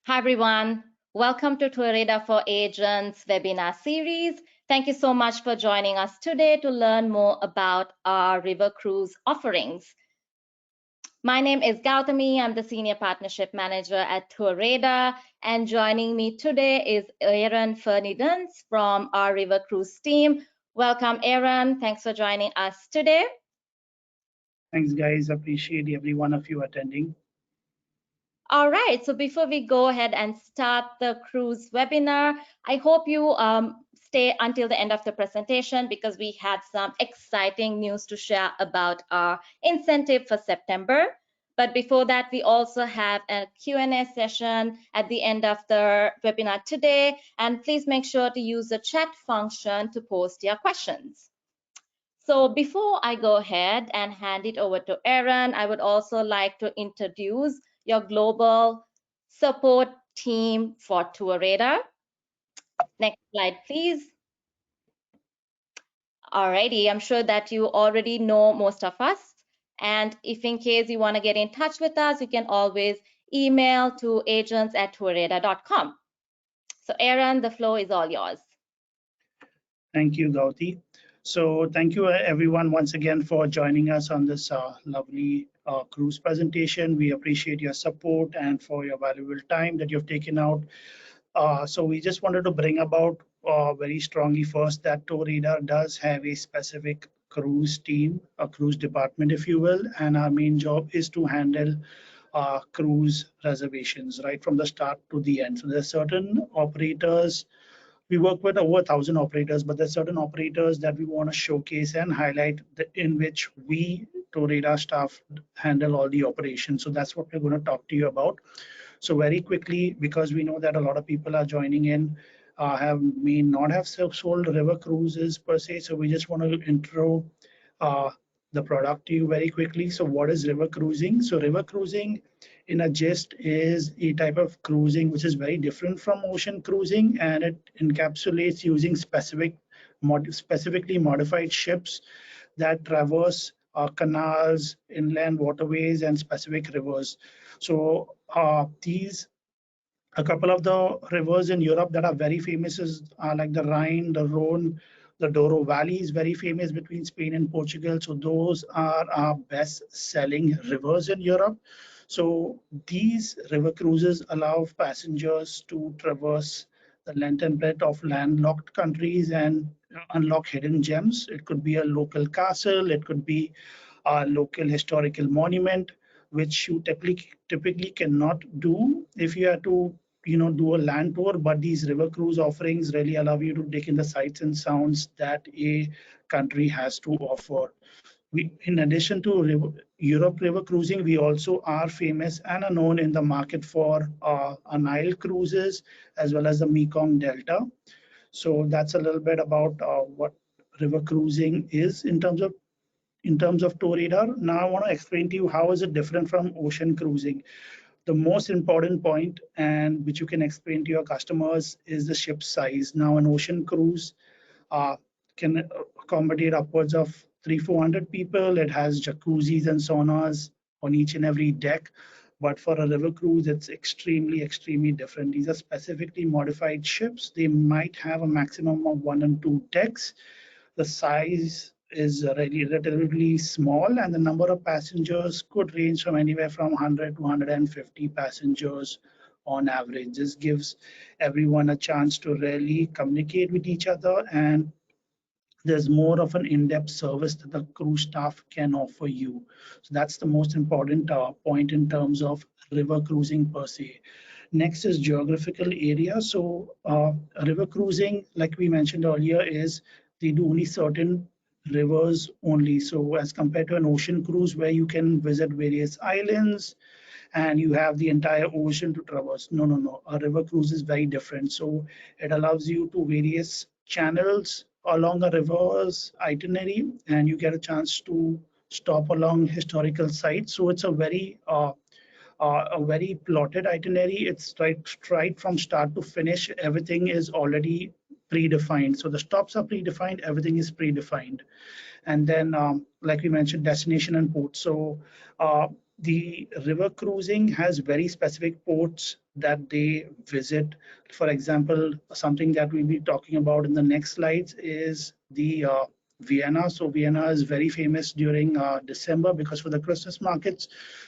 Hi, everyone. Welcome to TourRadar for Agents webinar series. Thank you so much for joining us today to learn more about our river cruise offerings. My name is Gautami. I'm the Senior Partnership Manager at TourRadar, and joining me today is Aaron Fernidens from our river cruise team. Welcome, Aaron. Thanks for joining us today. Thanks, guys. Appreciate every one of you attending. All right, so before we go ahead and start the cruise webinar, I hope you stay until the end of the presentation because we have some exciting news to share about our incentive for September. But before that, we also have a Q&A session at the end of the webinar today. And please make sure to use the chat function to post your questions. So before I go ahead and hand it over to Aaron, I would also like to introduce your global support team for TourRadar. Next slide, please. Alrighty, I'm sure that you already know most of us. And if in case you want to get in touch with us, you can always email to agents@tourradar.com. So Aaron, the floor is all yours. Thank you, Gauti. So thank you, everyone, once again for joining us on this lovely cruise presentation. We appreciate your support and for your valuable time that you've taken out. So we just wanted to bring about very strongly first that TourRadar does have a specific cruise team, a cruise department, if you will, and our main job is to handle cruise reservations right from the start to the end. So there's certain operators. We work with over 1,000 operators, but there's certain operators that we want to showcase and highlight in which we, TourRadar staff, handle all the operations. So that's what we're going to talk to you about. So very quickly, because we know that a lot of people are joining in, may not have sold river cruises per se. So we just want to intro the product to you very quickly. So what is river cruising? So river cruising in a gist is a type of cruising which is very different from ocean cruising, and it encapsulates using specifically modified ships that traverse canals, inland waterways, and specific rivers. So a couple of the rivers in Europe that are very famous is like the Rhine, the Rhone, the Douro Valley is very famous between Spain and Portugal. So those are our best-selling rivers in Europe. So these river cruises allow passengers to traverse the length and breadth of landlocked countries and unlock hidden gems. It could be a local castle, it could be a local historical monument, which you typically cannot do if you are to do a land tour. But these river cruise offerings really allow you to take in the sights and sounds that a country has to offer. In addition to Europe river cruising, we also are famous and are known in the market for Nile cruises as well as the Mekong Delta. So that's a little bit about what river cruising is in terms of TourRadar. Now I want to explain to you how is it different from ocean cruising. The most important point, and which you can explain to your customers, is the ship size. Now an ocean cruise can accommodate upwards of 300-400 people. It has jacuzzis and saunas on each and every deck. But for a river cruise, it's extremely different. These are specifically modified ships. They might have a maximum of 1 and 2 decks. The size is really relatively small, and the number of passengers could range from anywhere from 100 to 150 passengers on average. This gives everyone a chance to really communicate with each other, and there's more of an in-depth service that the cruise staff can offer you. So that's the most important point in terms of river cruising per se. Next is geographical area. So river cruising, like we mentioned earlier, is they do only certain rivers only. So as compared to an ocean cruise where you can visit various islands and you have the entire ocean to traverse. No. A river cruise is very different. So it allows you to various channels along a river's itinerary, and you get a chance to stop along historical sites. So it's a very plotted itinerary. It's right from start to finish. Everything is already predefined. So the stops are predefined. Everything is predefined. And then, like we mentioned, destination and port. So the river cruising has very specific ports that they visit. For example, something that we'll be talking about in the next slides is the Vienna. So Vienna is very famous during December because for the Christmas markets.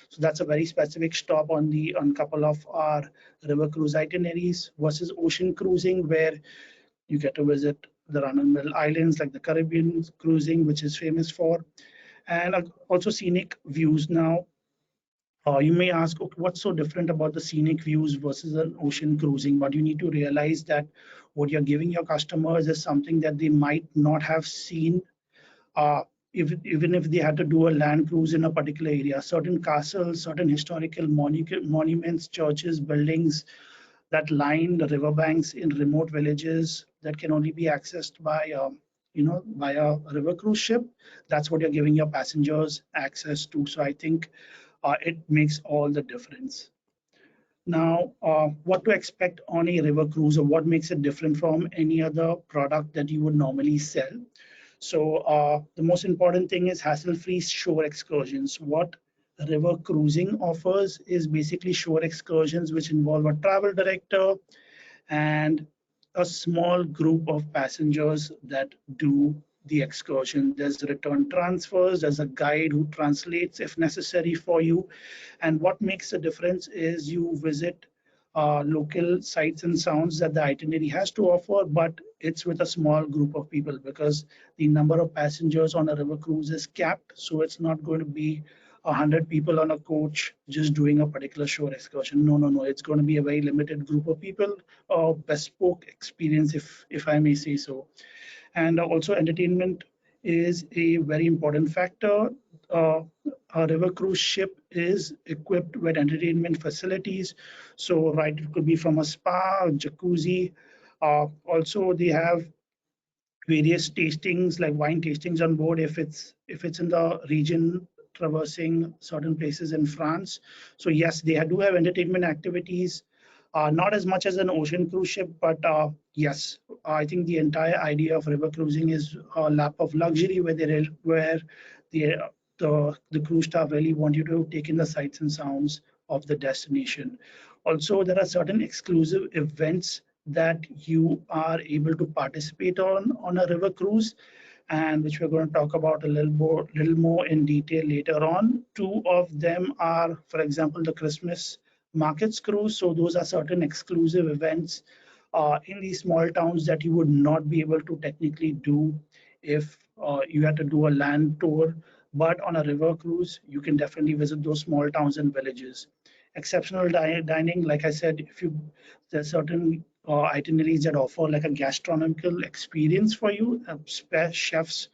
So that's a very specific stop on the on couple of our river cruise itineraries versus ocean cruising, where you get to visit the run-of-the-mill islands like the Caribbean cruising, which is famous for, and also scenic views. Now, you may ask, okay, what's so different about the scenic views versus an ocean cruising? But you need to realize that what you're giving your customers is something that they might not have seen, uh, even if they had to do a land cruise in a particular area. Certain castles, certain historical monuments, churches, buildings that line the riverbanks in remote villages that can only be accessed by by a river cruise ship. That's what you're giving your passengers access to. So I think it makes all the difference. Now, what to expect on a river cruise, or what makes it different from any other product that you would normally sell? So the most important thing is hassle-free shore excursions. What river cruising offers is basically shore excursions, which involve a travel director and a small group of passengers that do the excursion. There's return transfers, there's a guide who translates if necessary for you. And what makes the difference is you visit local sights and sounds that the itinerary has to offer, but it's with a small group of people because the number of passengers on a river cruise is capped. So it's not going to be 100 people on a coach just doing a particular shore excursion. No, no, no. It's going to be a very limited group of people, a bespoke experience, if I may say so. And also entertainment is a very important factor. Uh, a river cruise ship is equipped with entertainment facilities. So, right, it could be from a spa, jacuzzi. Also, they have various tastings like wine tastings on board if it's in the region traversing certain places in France. So yes, they do have entertainment activities, not as much as an ocean cruise ship, but yes, I think the entire idea of river cruising is a lap of luxury where the the cruise staff really want you to take in the sights and sounds of the destination. Also, there are certain exclusive events that you are able to participate on a river cruise, and which we're going to talk about a little more in detail later on. Two of them are, for example, the Christmas markets cruise. So those are certain exclusive events in these small towns that you would not be able to technically do if you had to do a land tour. But on a river cruise, you can definitely visit those small towns and villages. Exceptional dining, like I said, if you there's certain itineraries that offer like a gastronomical experience for you. Chefs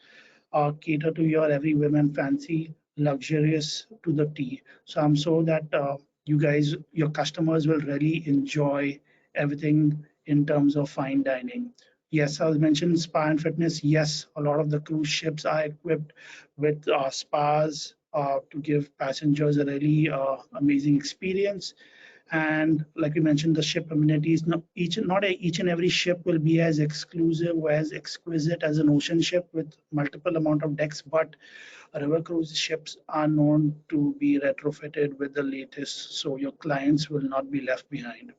cater to your every whim and fancy, luxurious to the T. So I'm sure that you guys, your customers will really enjoy everything in terms of fine dining. Yes, I was mentioned spa and fitness. Yes, a lot of the cruise ships are equipped with spas to give passengers a really amazing experience. And like we mentioned, the ship amenities, not each and every ship will be as exclusive or as exquisite as an ocean ship with multiple amount of decks, but river cruise ships are known to be retrofitted with the latest, so your clients will not be left behind.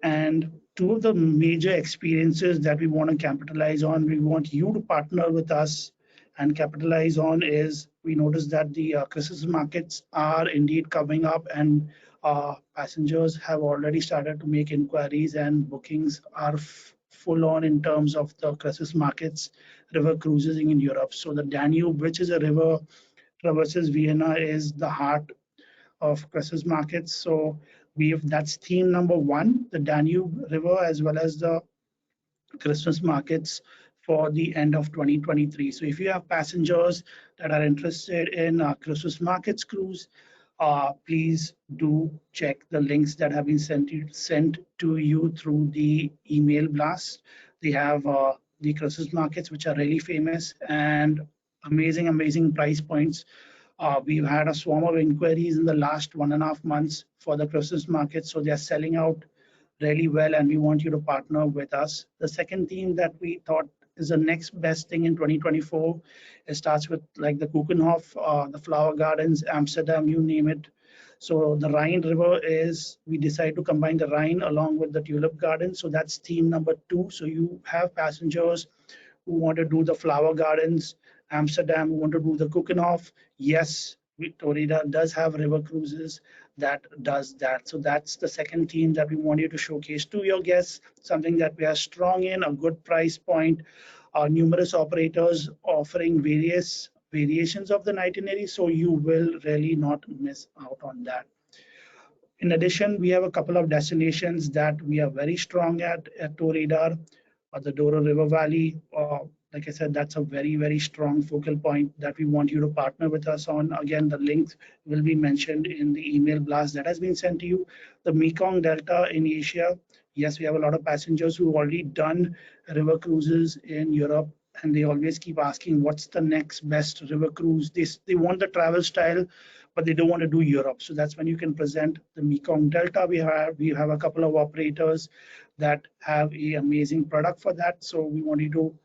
And two of the major experiences that we want to capitalize on, we want you to partner with us and capitalize on is we notice that the Christmas markets are indeed coming up, and passengers have already started to make inquiries and bookings are full on in terms of the Christmas markets, river cruises in Europe. So the Danube, which is a river traverses Vienna, is the heart of Christmas markets. So that's theme number one, the Danube River, as well as the Christmas markets for the end of 2023. So if you have passengers that are interested in Christmas markets cruise, please do check the links that have been sent to you through the email blast. They have the Christmas markets, which are really famous and amazing price points. We've had a swarm of inquiries in the last 1.5 months for the Christmas market, so they're selling out really well, and we want you to partner with us. The second theme that we thought is the next best thing in 2024. It starts with like the Kukenhof, the Flower Gardens, Amsterdam, you name it. So the Rhine River is, we decide to combine the Rhine along with the Tulip Garden. So that's theme number 2. So you have passengers who want to do the flower gardens, Amsterdam, who want to do the Kukenhof. Yes, Torida does have river cruises that does that. So that's the second theme that we want you to showcase to your guests, something that we are strong in, a good price point, numerous operators offering various variations of the itinerary. So you will really not miss out on that. In addition, we have a couple of destinations that we are very strong at TourRadar, the Douro River Valley. Like I said, that's a very, very strong focal point that we want you to partner with us on. Again, the link will be mentioned in the email blast that has been sent to you. The Mekong Delta in Asia. Yes, we have a lot of passengers who have already done river cruises in Europe, and they always keep asking, what's the next best river cruise? They want the travel style, but they don't want to do Europe. So that's when you can present the Mekong Delta. We have a couple of operators that have a amazing product for that. So we want you to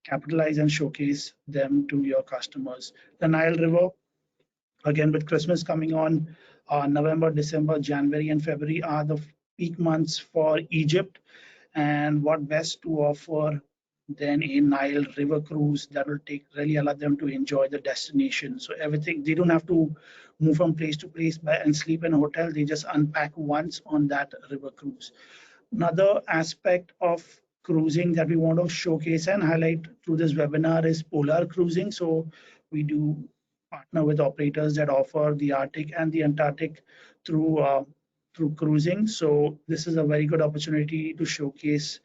capitalize and showcase them to your customers. The Nile River, again with Christmas coming on, November, December, January, and February are the peak months for Egypt. And what best to offer than a Nile river cruise that will take really allow them to enjoy the destination. So everything, they don't have to move from place to place and sleep in a hotel. They just unpack once on that river cruise. Another aspect of cruising that we want to showcase and highlight through this webinar is polar cruising. So we do partner with operators that offer the Arctic and the Antarctic through cruising. So this is a very good opportunity to showcase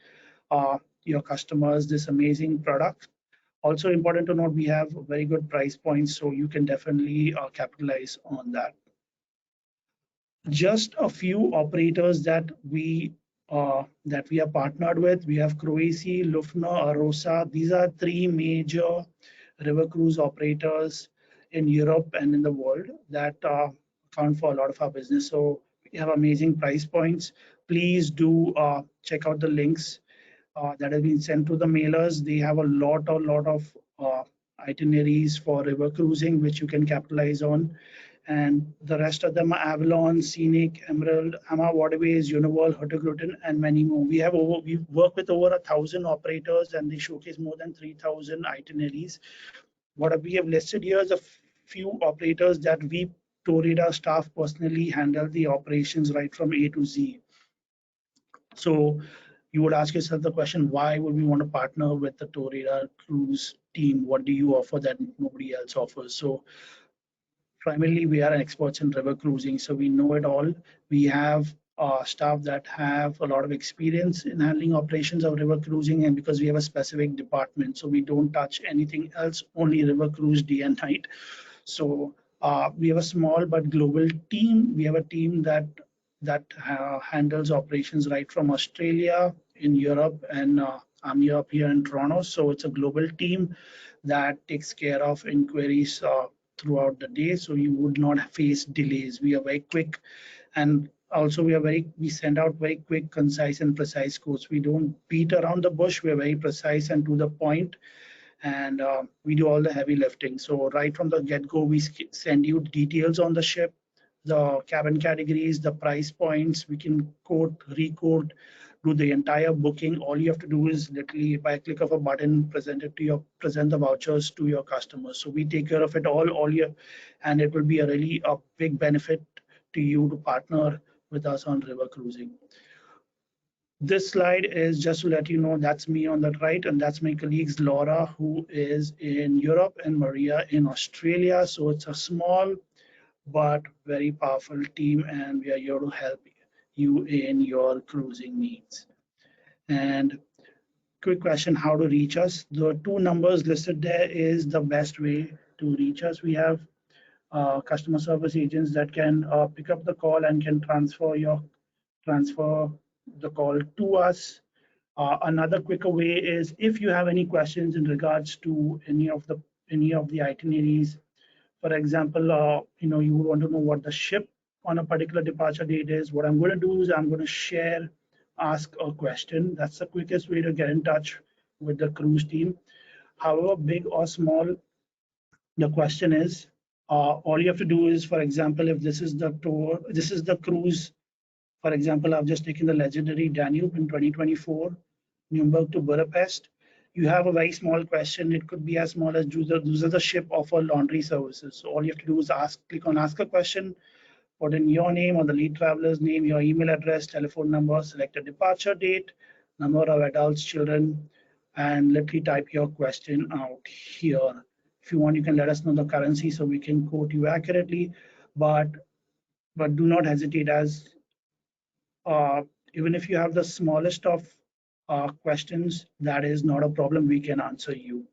your customers this amazing product. Also important to note, we have very good price points, so you can definitely capitalize on that. Just a few operators that we are partnered with. We have Croatia, Lufna, Arosa. These are 3 major river cruise operators in Europe and in the world that account for a lot of our business. So we have amazing price points. Please do check out the links that have been sent to the mailers. They have a lot of itineraries for river cruising, which you can capitalize on. And the rest of them are Avalon, Scenic, Emerald, Ama Waterways, Uniworld, Hurtigruten, and many more. We work with over 1,000 operators, and they showcase more than 3,000 itineraries. What we have listed here is a few operators that we TourRadar staff personally handle the operations right from A to Z. So you would ask yourself the question, why would we want to partner with the TourRadar cruise team? What do you offer that nobody else offers? So primarily, we are experts in river cruising, so we know it all. We have staff that have a lot of experience in handling operations of river cruising, and because we have a specific department, so we don't touch anything else, only river cruise day and night. So we have a small but global team. We have a team that handles operations right from Australia, in Europe, and I'm here in Toronto. So it's a global team that takes care of inquiries throughout the day, so you would not face delays. We are very quick, and also we send out very quick, concise, and precise quotes. We don't beat around the bush. We are very precise and to the point, and we do all the heavy lifting. So right from the get-go, we send you details on the ship, the cabin categories, the price points. We can quote, recode, do the entire booking. All you have to do is literally by a click of a button, present the vouchers to your customers. So we take care of it all year, and it will be a big benefit to you to partner with us on river cruising. This slide is just to let you know that's me on the right, and that's my colleagues Laura, who is in Europe, and Maria in Australia. So it's a small but very powerful team, and we are here to help you in your cruising needs. And quick question, how to reach us? The 2 numbers listed there is the best way to reach us. We have customer service agents that can pick up the call and can transfer the call to us. Another quicker way is if you have any questions in regards to any of the itineraries. For example, you would want to know what the ship on a particular departure date is. What I'm going to do is I'm going to ask a question. That's the quickest way to get in touch with the cruise team. However big or small the question is, all you have to do is, for example, if this is the tour, this is the cruise. For example, I've just taken the legendary Danube in 2024, Nuremberg to Budapest. You have a very small question. It could be as small as, does the ship offer laundry services? So all you have to do is click on ask a question, put in your name or the lead traveler's name, your email address, telephone number, select a departure date, number of adults, children, and literally type your question out here. If you want, you can let us know the currency so we can quote you accurately, but do not hesitate, as uh, even if you have the smallest of questions, that is not a problem. We can answer you.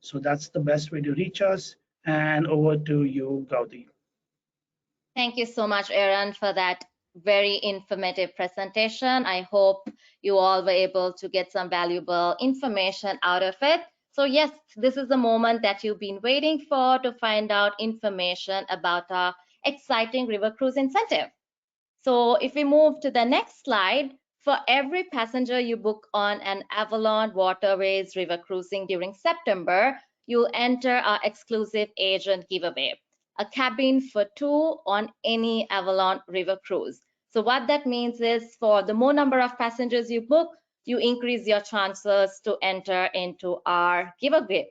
So that's the best way to reach us. And over to you, Gaudi. Thank you so much, Aaron, for that very informative presentation. I hope you all were able to get some valuable information out of it. So yes, this is the moment that you've been waiting for to find out information about our exciting river cruise incentive. So if we move to the next slide, for every passenger you book on an Avalon Waterways river cruising during September, you'll enter our exclusive agent giveaway, a cabin for two on any Avalon river cruise. So what that means is, for the more number of passengers you book, you increase your chances to enter into our giveaway.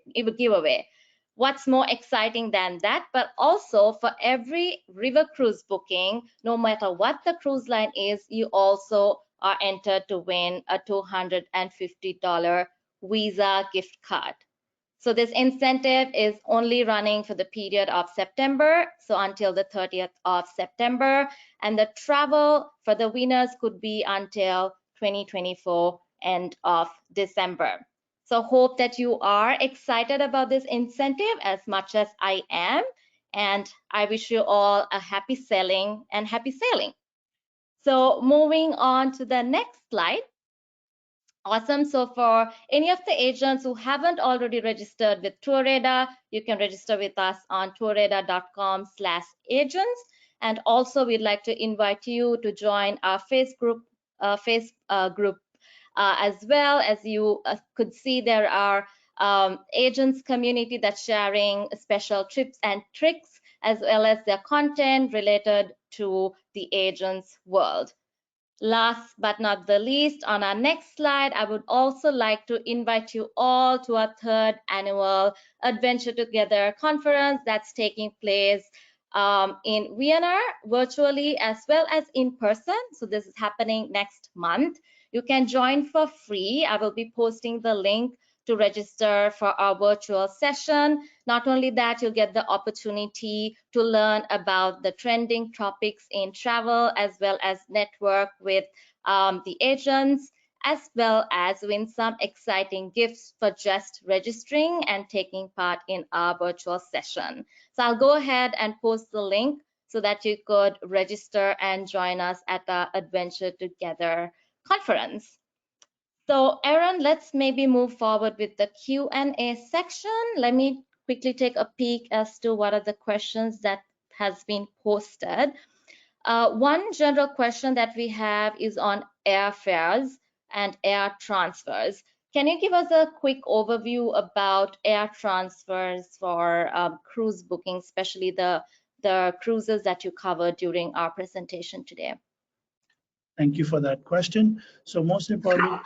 What's more exciting than that? But also, for every river cruise booking, no matter what the cruise line is, you also are entered to win a $250 Visa gift card. So this incentive is only running for the period of September, so until the 30th of September, and the travel for the winners could be until 2024 end of December. So hope that you are excited about this incentive as much as I am, and I wish you all a happy sailing and happy sailing. So moving on to the next slide. Awesome. So for any of the agents who haven't already registered with TourRadar, you can register with us on tourradar.com/agents. And also, we'd like to invite you to join our Facebook group as well. As you could see, there are agents community that's sharing special tips and tricks, as well as their content related to the agents world. Last but not the least, on our next slide, I would also like to invite you all to our third annual Adventure Together conference that's taking place in Vienna, virtually as well as in person. So this is happening next month. You can join for free. I will be posting the link to register for our virtual session. Not only that, you'll get the opportunity to learn about the trending topics in travel, as well as network with the agents, as well as win some exciting gifts for just registering and taking part in our virtual session. So I'll go ahead and post the link so that you could register and join us at our Adventure Together conference. So Aaron, let's maybe move forward with the Q&A section. Let me quickly take a peek as to what are the questions that has been posted. One general question that we have is on airfares and air transfers. Can you give us a quick overview about air transfers for cruise booking, especially the cruises that you covered during our presentation today? Thank you for that question. So most importantly,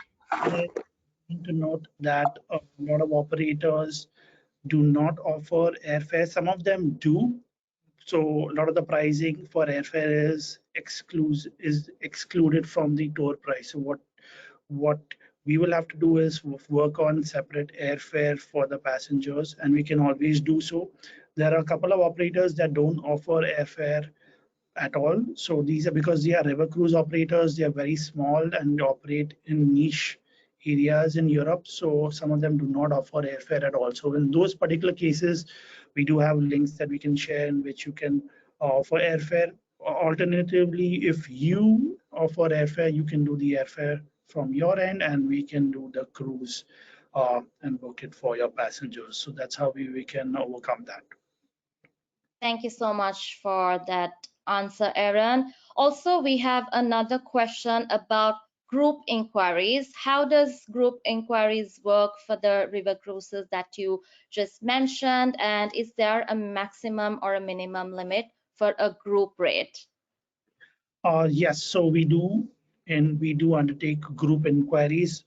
to note that a lot of operators do not offer airfare. Some of them do. So a lot of the pricing for airfare is excluded from the tour price. So what we will have to do is work on separate airfare for the passengers, and we can always do so. There are a couple of operators that don't offer airfare at all. So these are because they are river cruise operators. They are very small and operate in niche areas in Europe. So some of them do not offer airfare at all. So in those particular cases, we do have links that we can share in which you can offer airfare. Alternatively, if you offer airfare, you can do the airfare from your end, and we can do the cruise and book it for your passengers. So that's how we can overcome that. Thank you so much for that answer, Aaron. Also, we have another question about group inquiries. How does group inquiries work for the river cruises that you just mentioned? And is there a maximum or a minimum limit for a group rate? Yes, so we do, and we do undertake group inquiries.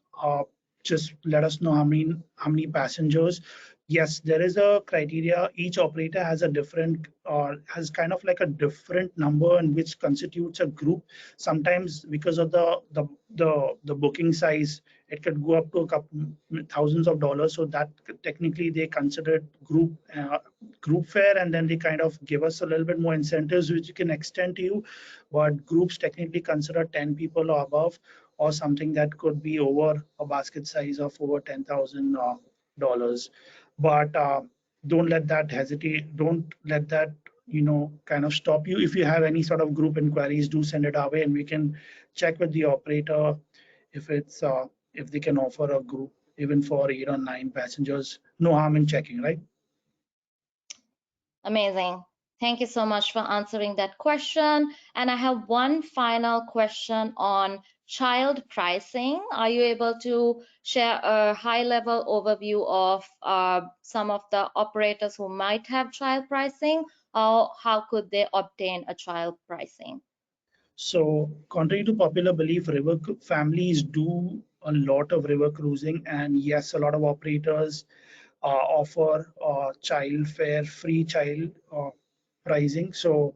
Just let us know how many passengers. Yes, there is a criteria. Each operator has a different, or has kind of like a different number in which constitutes a group. Sometimes because of the booking size, it could go up to a couple thousands of dollars. So that technically they consider it group fare, and then they kind of give us a little bit more incentives which you can extend to you. But groups technically consider 10 people or above, or something that could be over a basket size of over $10,000. But don't let that hesitate. Don't let that kind of stop you. If you have any sort of group inquiries, do send it our way, and we can check with the operator if they can offer a group even for 8 or 9 passengers. No harm in checking, right? Amazing. Thank you so much for answering that question. And I have one final question on child pricing. Are you able to share a high-level overview of some of the operators who might have child pricing, or how could they obtain a child pricing? So, contrary to popular belief, families do a lot of river cruising, and yes, a lot of operators offer child fare, free child pricing. So,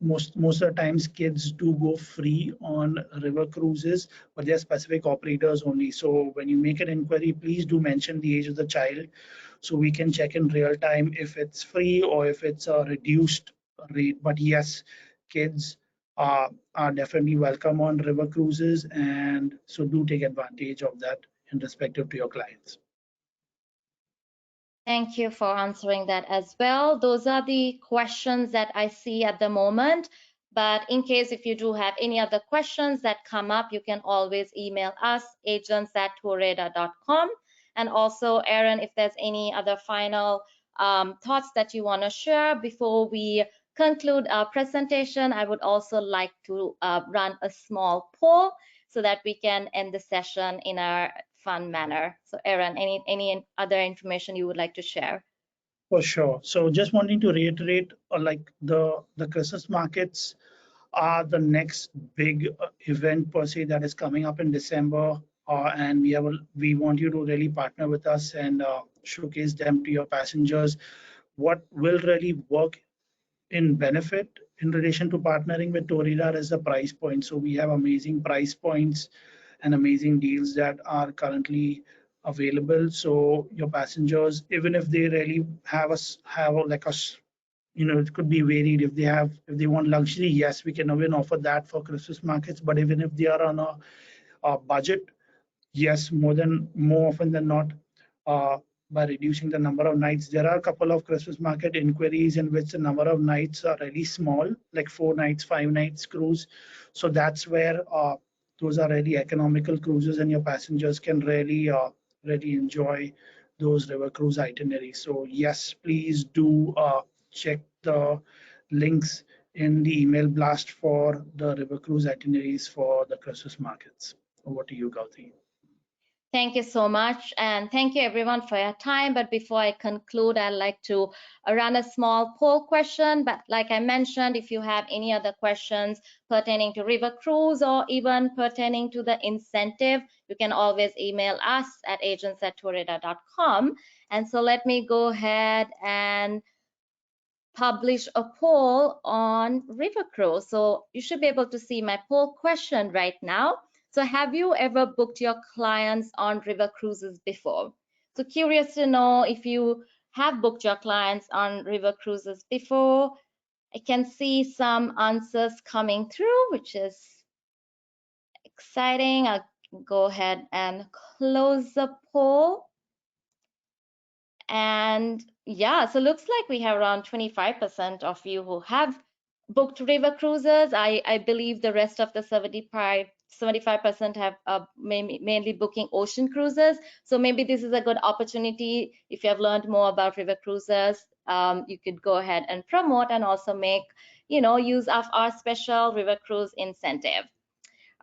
most of the times, kids do go free on river cruises, but they're specific operators only. So, when you make an inquiry, please do mention the age of the child, so we can check in real time if it's free or if it's a reduced rate. But yes, kids are definitely welcome on river cruises, and so do take advantage of that in respective to your clients. Thank you for answering that as well. Those are the questions that I see at the moment. But in case if you do have any other questions that come up, you can always email us, agents@TourRadar.com. And also, Aaron, if there's any other final thoughts that you want to share before we conclude our presentation, I would also like to run a small poll so that we can end the session in a fun manner. So Aaron, any other information you would like to share? For sure. So just wanting to reiterate, like the Christmas markets are the next big event per se that is coming up in December, and we want you to really partner with us and showcase them to your passengers. What will really work in benefit in relation to partnering with TourRadar is the price point. So we have amazing price points and amazing deals that are currently available. So your passengers, even if they really have like it could be varied. If they want luxury, yes, we can even offer that for Christmas markets. But even if they are on a budget, yes, more often than not, uh, by reducing the number of nights. There are a couple of Christmas market inquiries in which the number of nights are really small, like 4 nights, 5 nights cruise. So that's where those are really economical cruises, and your passengers can really enjoy those river cruise itineraries. So yes, please do check the links in the email blast for the river cruise itineraries for the Christmas markets. Over to you, Gauti. Thank you so much. And thank you everyone for your time. But before I conclude, I'd like to run a small poll question. But like I mentioned, if you have any other questions pertaining to River Cruise or even pertaining to the incentive, you can always email us at agents@tourradar.com. And so let me go ahead and publish a poll on River Cruise. So you should be able to see my poll question right now. So have you ever booked your clients on river cruises before? So curious to know if you have booked your clients on river cruises before. I can see some answers coming through, which is exciting. I'll go ahead and close the poll. And yeah, so looks like we have around 25% of you who have booked river cruises. I believe the rest of the 75% have mainly booking ocean cruises. So maybe this is a good opportunity. If you have learned more about river cruises, you could go ahead and promote and also make, use of our special river cruise incentive.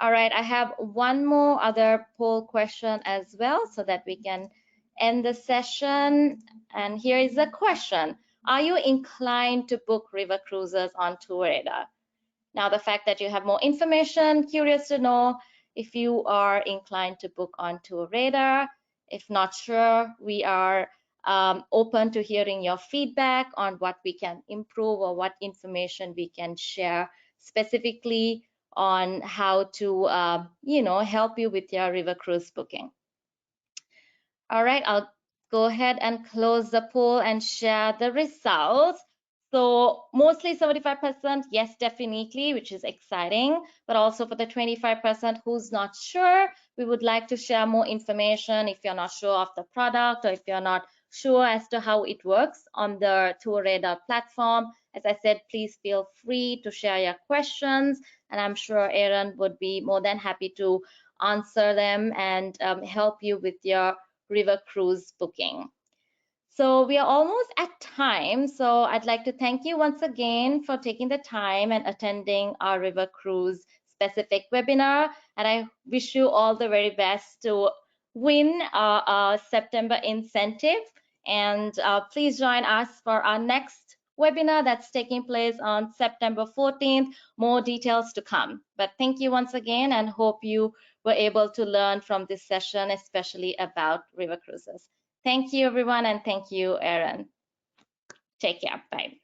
All right, I have one more other poll question as well so that we can end the session. And here is the question. Are you inclined to book river cruises on TourRadar? Now, the fact that you have more information, curious to know if you are inclined to book on TourRadar. If not sure, we are open to hearing your feedback on what we can improve or what information we can share specifically on how to, help you with your river cruise booking. All right, I'll go ahead and close the poll and share the results. So mostly 75%, yes, definitely, which is exciting. But also for the 25% who's not sure, we would like to share more information if you're not sure of the product or if you're not sure as to how it works on the TourRadar platform. As I said, please feel free to share your questions, and I'm sure Aaron would be more than happy to answer them and help you with your river cruise booking. So we are almost at time. So I'd like to thank you once again for taking the time and attending our river cruise specific webinar. And I wish you all the very best to win our September incentive. And please join us for our next webinar that's taking place on September 14th. More details to come. But thank you once again and hope you were able to learn from this session, especially about river cruises. Thank you, everyone, and thank you, Aaron. Take care. Bye.